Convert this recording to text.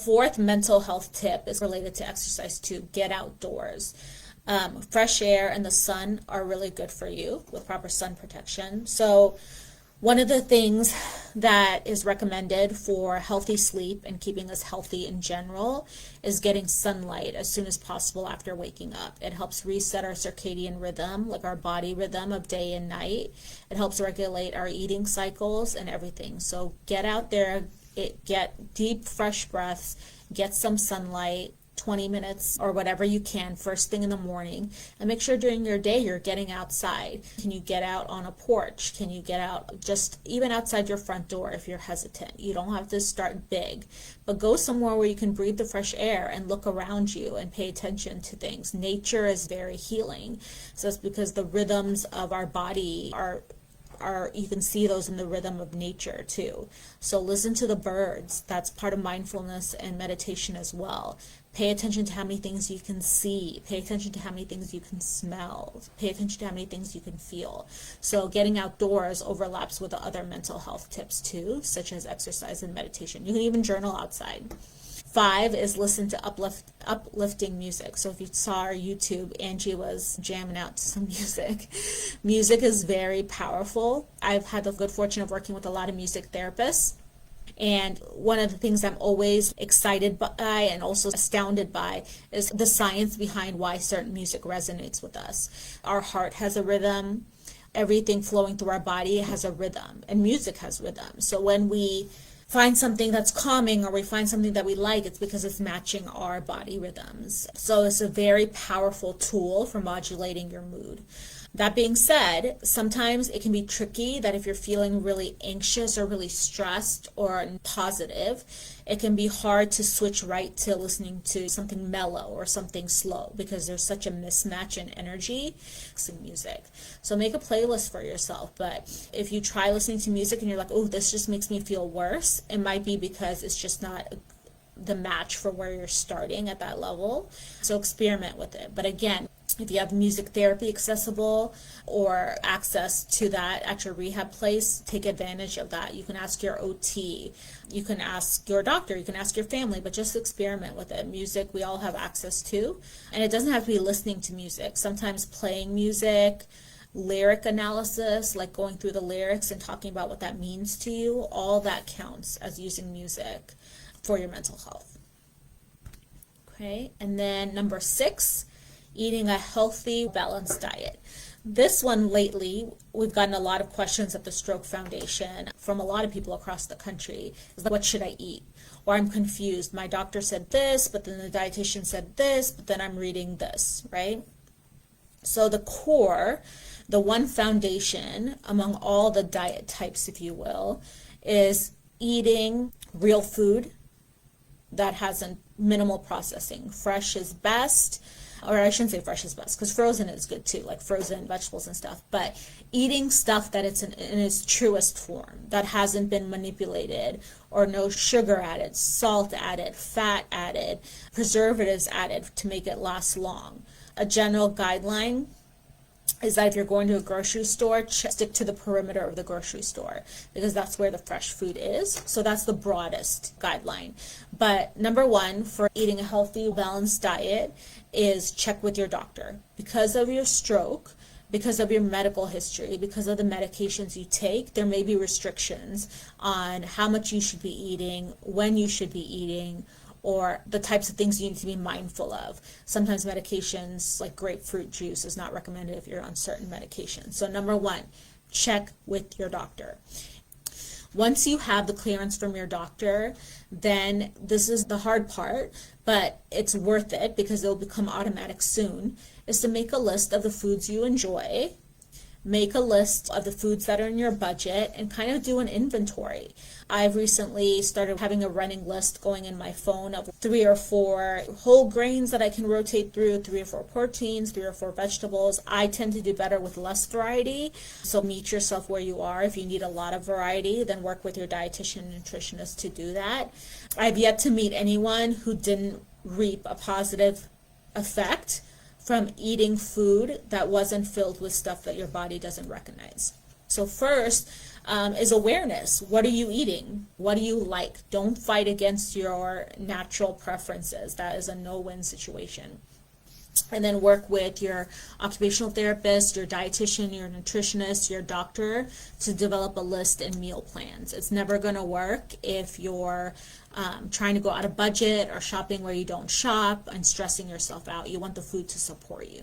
fourth mental health tip is related to exercise too. Get outdoors. Fresh air and the sun are really good for you with proper sun protection. So one of the things that is recommended for healthy sleep and keeping us healthy in general is getting sunlight as soon as possible after waking up. It helps reset our circadian rhythm, like our body rhythm of day and night. It helps regulate our eating cycles and everything. So get out there, get deep, fresh breaths, get some sunlight, 20 minutes or whatever you can first thing in the morning, and make sure during your day you're getting outside. Can you get out on a porch? Can you get out just even outside your front door if you're hesitant? You don't have to start big, but go somewhere where you can breathe the fresh air and look around you and pay attention to things. Nature is very healing. So it's because the rhythms of our body are you can see those in the rhythm of nature too. So listen to the birds. That's part of mindfulness and meditation as well. Pay attention to how many things you can see. Pay attention to how many things you can smell. Pay attention to how many things you can feel. So getting outdoors overlaps with the other mental health tips too, such as exercise and meditation. You can even journal outside. 5 is listen to uplifting music. So if you saw our YouTube, Angie was jamming out to some music. Music is very powerful. I've had the good fortune of working with a lot of music therapists. And one of the things I'm always excited by and also astounded by is the science behind why certain music resonates with us. Our heart has a rhythm. Everything flowing through our body has a rhythm, and music has rhythm. So when we find something that's calming or we find something that we like, it's because it's matching our body rhythms. So it's a very powerful tool for modulating your mood. That being said, sometimes it can be tricky that if you're feeling really anxious or really stressed or positive, it can be hard to switch right to listening to something mellow or something slow because there's such a mismatch in energy in music. So make a playlist for yourself. But if you try listening to music and you're like, oh, this just makes me feel worse, it might be because it's just not the match for where you're starting at that level. So experiment with it. But again, if you have music therapy accessible or access to that at your rehab place, take advantage of that. You can ask your OT, you can ask your doctor, you can ask your family, but just experiment with it. Music we all have access to, and it doesn't have to be listening to music. Sometimes playing music, lyric analysis, like going through the lyrics and talking about what that means to you, all that counts as using music for your mental health. Okay, and then number 6, eating a healthy, balanced diet. This one lately, we've gotten a lot of questions at the Stroke Foundation from a lot of people across the country. Is like, what should I eat? Or I'm confused. My doctor said this, but then the dietitian said this, but then I'm reading this, right? So the core, the one foundation among all the diet types, if you will, is eating real food that has a minimal processing. Fresh is best. Or I shouldn't say fresh is best, because frozen is good too, like frozen vegetables and stuff. But eating stuff that it's in its truest form, that hasn't been manipulated, or no sugar added, salt added, fat added, preservatives added to make it last long. A general guideline is that if you're going to a grocery store, stick to the perimeter of the grocery store because that's where the fresh food is. So that's the broadest guideline. But number 1 for eating a healthy, balanced diet is check with your doctor. Because of your stroke, because of your medical history, because of the medications you take, there may be restrictions on how much you should be eating, when you should be eating, or the types of things you need to be mindful of. Sometimes medications like grapefruit juice is not recommended if you're on certain medications. So number 1, check with your doctor. Once you have the clearance from your doctor, then this is the hard part, but it's worth it because it'll become automatic soon, is to make a list of the foods you enjoy, make a list of the foods that are in your budget, and kind of do an inventory. I've recently started having a running list going in my phone of 3 or 4 whole grains that I can rotate through, 3 or 4 proteins, 3 or 4 vegetables. I tend to do better with less variety, so meet yourself where you are. If you need a lot of variety, then work with your dietitian and nutritionist to do that. I've yet to meet anyone who didn't reap a positive effect from eating food that wasn't filled with stuff that your body doesn't recognize. So first, is awareness. What are you eating? What do you like? Don't fight against your natural preferences. That is a no-win situation. And then work with your occupational therapist, your dietitian, your nutritionist, your doctor to develop a list and meal plans. It's never going to work if you're trying to go out of budget or shopping where you don't shop and stressing yourself out. You want the food to support you.